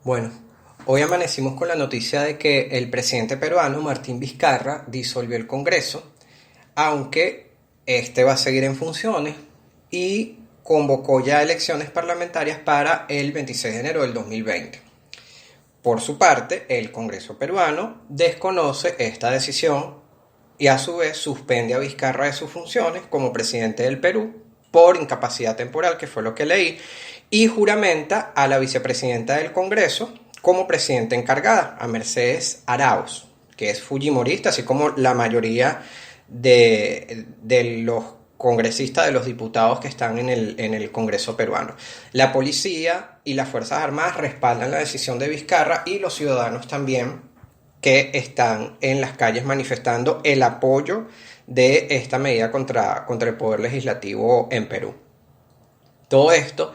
Bueno, hoy amanecimos con la noticia de que el presidente peruano, Martín Vizcarra, disolvió el Congreso, aunque este va a seguir en funciones y convocó ya elecciones parlamentarias para el 26 de enero del 2020. Por su parte, el Congreso peruano desconoce esta decisión y a su vez suspende a Vizcarra de sus funciones como presidente del Perú por incapacidad temporal, que fue lo que leí, y juramenta a la vicepresidenta del Congreso como presidenta encargada, a Mercedes Arauz, que es fujimorista, así como la mayoría de los congresistas, de los diputados que están en el Congreso peruano. La policía y las Fuerzas Armadas respaldan la decisión de Vizcarra y los ciudadanos también que están en las calles manifestando el apoyo de esta medida contra el Poder Legislativo en Perú. Todo esto,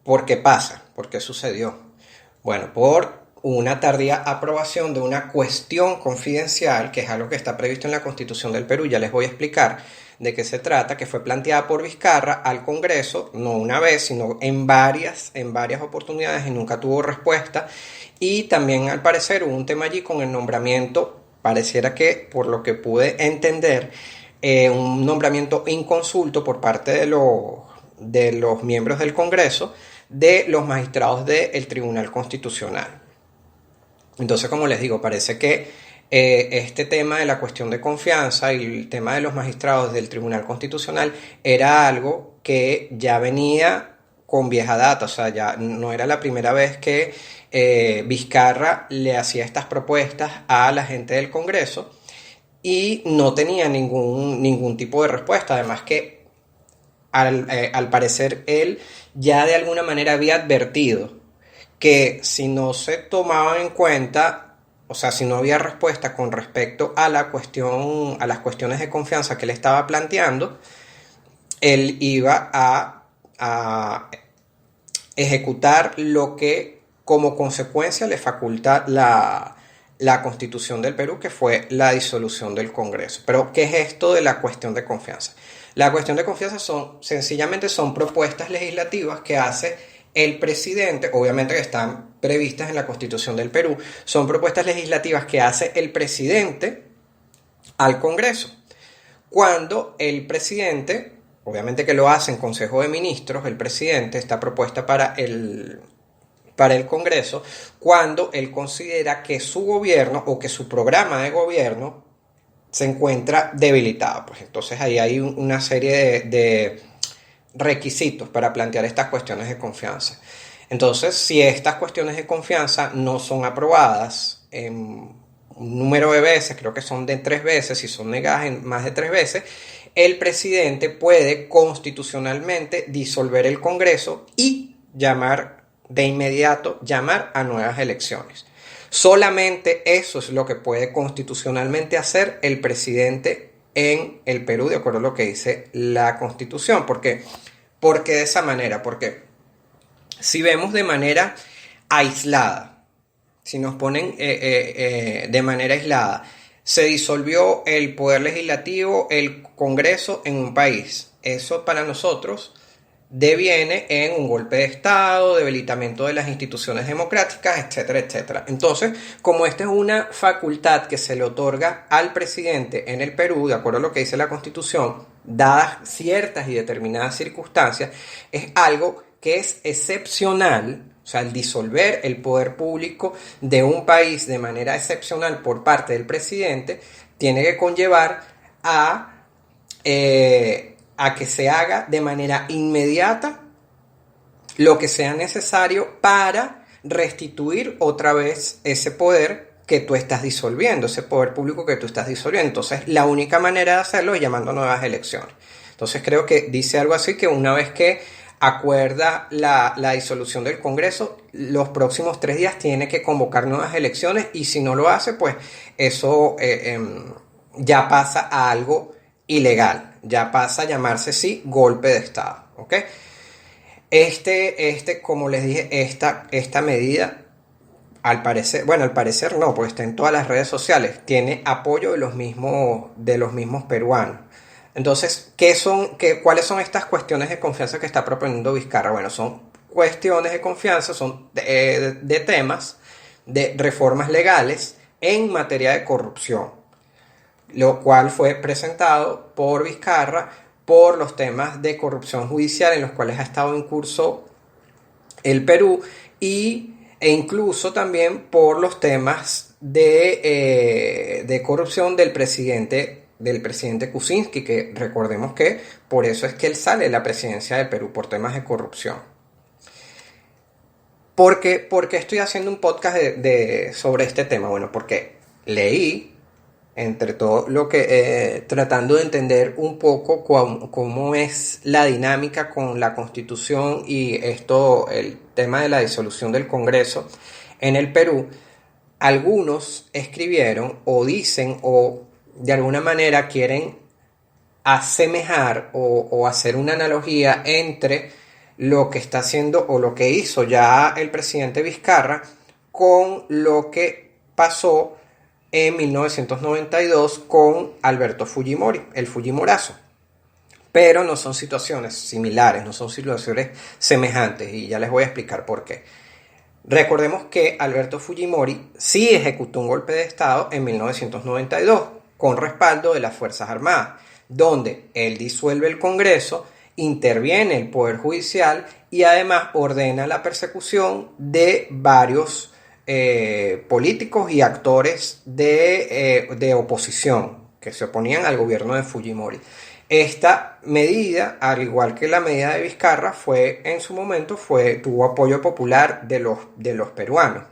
¿por qué pasa? ¿Por qué sucedió? Bueno, por una tardía aprobación de una cuestión confidencial, que es algo que está previsto en la Constitución del Perú, ya les voy a explicar de qué se trata, que fue planteada por Vizcarra al Congreso, no una vez, sino en varias oportunidades y nunca tuvo respuesta. Y también al parecer hubo un tema allí con el nombramiento, pareciera que por lo que pude entender, un nombramiento inconsulto por parte de los miembros del Congreso, de los magistrados del Tribunal Constitucional. Entonces, como les digo, parece que este tema de la cuestión de confianza y el tema de los magistrados del Tribunal Constitucional era algo que ya venía con vieja data, o sea, ya no era la primera vez que Vizcarra le hacía estas propuestas a la gente del Congreso y no tenía ningún tipo de respuesta, además que al parecer él ya de alguna manera había advertido que si no se tomaban en cuenta, o sea, si no había respuesta con respecto a la cuestión, a las cuestiones de confianza que él estaba planteando, él iba a ejecutar lo que como consecuencia le faculta la Constitución del Perú, que fue la disolución del Congreso. Pero, ¿qué es esto de la cuestión de confianza? La cuestión de confianza sencillamente son propuestas legislativas que hace el presidente, obviamente que están previstas en la Constitución del Perú, son propuestas legislativas que hace el presidente al Congreso. Cuando el presidente, obviamente que lo hace en Consejo de Ministros, el presidente, está propuesta para el Congreso, cuando él considera que su gobierno o que su programa de gobierno se encuentra debilitado. Pues entonces ahí hay una serie de requisitos para plantear estas cuestiones de confianza. Entonces, si estas cuestiones de confianza no son aprobadas en un número de veces, creo que son de 3 veces, si son negadas en más de 3 veces, el presidente puede constitucionalmente disolver el Congreso y de inmediato llamar a nuevas elecciones. Solamente eso es lo que puede constitucionalmente hacer el presidente en el Perú, de acuerdo a lo que dice la Constitución. ¿Por qué? Porque de esa manera, porque si vemos de manera aislada, si nos ponen de manera aislada, se disolvió el poder legislativo, el Congreso en un país. Eso para nosotros deviene en un golpe de Estado, debilitamiento de las instituciones democráticas, etcétera, etcétera. Entonces, como esta es una facultad que se le otorga al presidente en el Perú, de acuerdo a lo que dice la Constitución, dadas ciertas y determinadas circunstancias, es algo que es excepcional. O sea, el disolver el poder público de un país de manera excepcional por parte del presidente tiene que conllevar a que se haga de manera inmediata lo que sea necesario para restituir otra vez ese poder que tú estás disolviendo, ese poder público que tú estás disolviendo. Entonces, la única manera de hacerlo es llamando a nuevas elecciones. Entonces, creo que dice algo así, que una vez que acuerda la disolución del Congreso, los próximos 3 días tiene que convocar nuevas elecciones, y si no lo hace, pues eso ya pasa a algo ilegal, ya pasa a llamarse, sí, golpe de Estado, ¿ok? Como les dije, esta medida, al parecer no, porque está en todas las redes sociales, tiene apoyo de los mismos peruanos. Entonces, ¿cuáles son estas cuestiones de confianza que está proponiendo Vizcarra? Bueno, son cuestiones de confianza, son de temas de reformas legales en materia de corrupción, lo cual fue presentado por Vizcarra por los temas de corrupción judicial en los cuales ha estado en curso el Perú e incluso también por los temas de corrupción del presidente Kuczynski, que recordemos que por eso es que él sale de la presidencia del Perú, por temas de corrupción. ¿Por qué estoy haciendo un podcast sobre este tema? Bueno, porque leí, entre todo lo que tratando de entender un poco cómo es la dinámica con la Constitución y el tema de la disolución del Congreso en el Perú. Algunos escribieron o dicen o de alguna manera quieren asemejar o hacer una analogía entre lo que está haciendo o lo que hizo ya el presidente Vizcarra con lo que pasó en 1992 con Alberto Fujimori, el Fujimorazo. Pero no son situaciones similares, no son situaciones semejantes, y ya les voy a explicar por qué. Recordemos que Alberto Fujimori sí ejecutó un golpe de Estado en 1992 con respaldo de las Fuerzas Armadas, donde él disuelve el Congreso, interviene el Poder Judicial y además ordena la persecución de varios políticos y actores de oposición que se oponían al gobierno de Fujimori. Esta medida, al igual que la medida de Vizcarra, en su momento tuvo apoyo popular de los peruanos.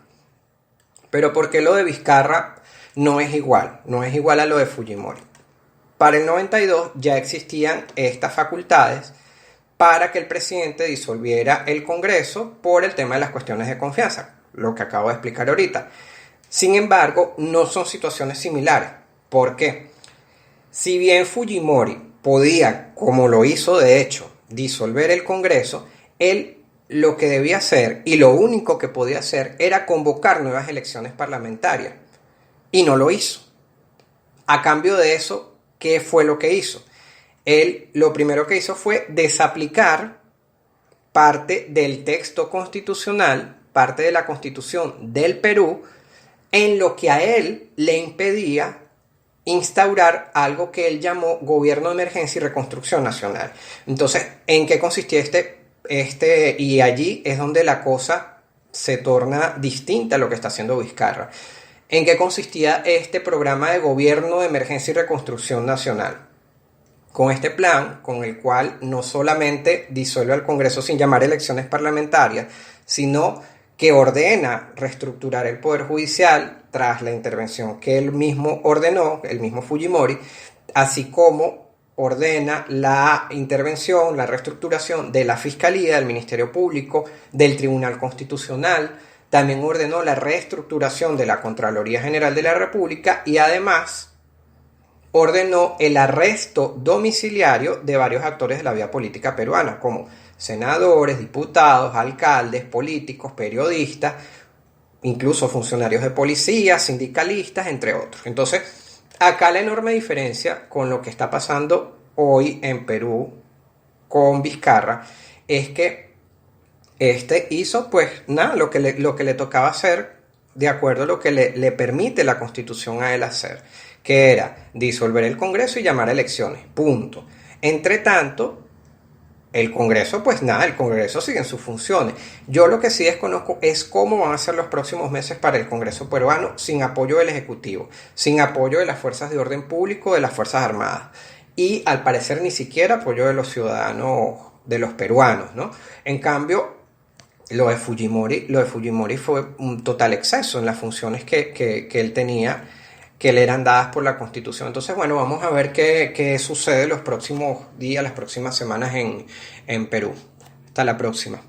Pero ¿por qué lo de Vizcarra no es igual? No es igual a lo de Fujimori. Para el 92 ya existían estas facultades para que el presidente disolviera el Congreso por el tema de las cuestiones de confianza, lo que acabo de explicar ahorita. Sin embargo, no son situaciones similares. ¿Por qué? Si bien Fujimori podía, como lo hizo de hecho, disolver el Congreso, él lo que debía hacer y lo único que podía hacer era convocar nuevas elecciones parlamentarias. Y no lo hizo. A cambio de eso, ¿qué fue lo que hizo? Él lo primero que hizo fue desaplicar parte del texto constitucional, parte de la Constitución del Perú, en lo que a él le impedía instaurar algo que él llamó Gobierno de Emergencia y Reconstrucción Nacional. Entonces, ¿en qué consistía y allí es donde la cosa se torna distinta a lo que está haciendo Vizcarra? ¿En qué consistía este programa de Gobierno de Emergencia y Reconstrucción Nacional? Con este plan, con el cual no solamente disuelve al Congreso sin llamar elecciones parlamentarias, sino que ordena reestructurar el Poder Judicial tras la intervención que él mismo ordenó, el mismo Fujimori, así como ordena la intervención, la reestructuración de la Fiscalía, del Ministerio Público, del Tribunal Constitucional. También ordenó la reestructuración de la Contraloría General de la República y además ordenó el arresto domiciliario de varios actores de la vida política peruana, como senadores, diputados, alcaldes, políticos, periodistas, incluso funcionarios de policía, sindicalistas, entre otros. Entonces, acá la enorme diferencia con lo que está pasando hoy en Perú con Vizcarra es que hizo pues nada, lo que le tocaba hacer de acuerdo a lo que le permite la Constitución a él hacer, que era disolver el Congreso y llamar a elecciones, punto. Entre tanto, el Congreso, pues nada, el Congreso sigue en sus funciones. Yo lo que sí desconozco es cómo van a ser los próximos meses para el Congreso peruano sin apoyo del Ejecutivo, sin apoyo de las fuerzas de orden público, de las Fuerzas Armadas y al parecer ni siquiera apoyo de los ciudadanos, de los peruanos, ¿no? En cambio, lo de Fujimori fue un total exceso en las funciones que él tenía, que le eran dadas por la Constitución. Entonces, bueno, vamos a ver qué sucede los próximos días, las próximas semanas en Perú. Hasta la próxima.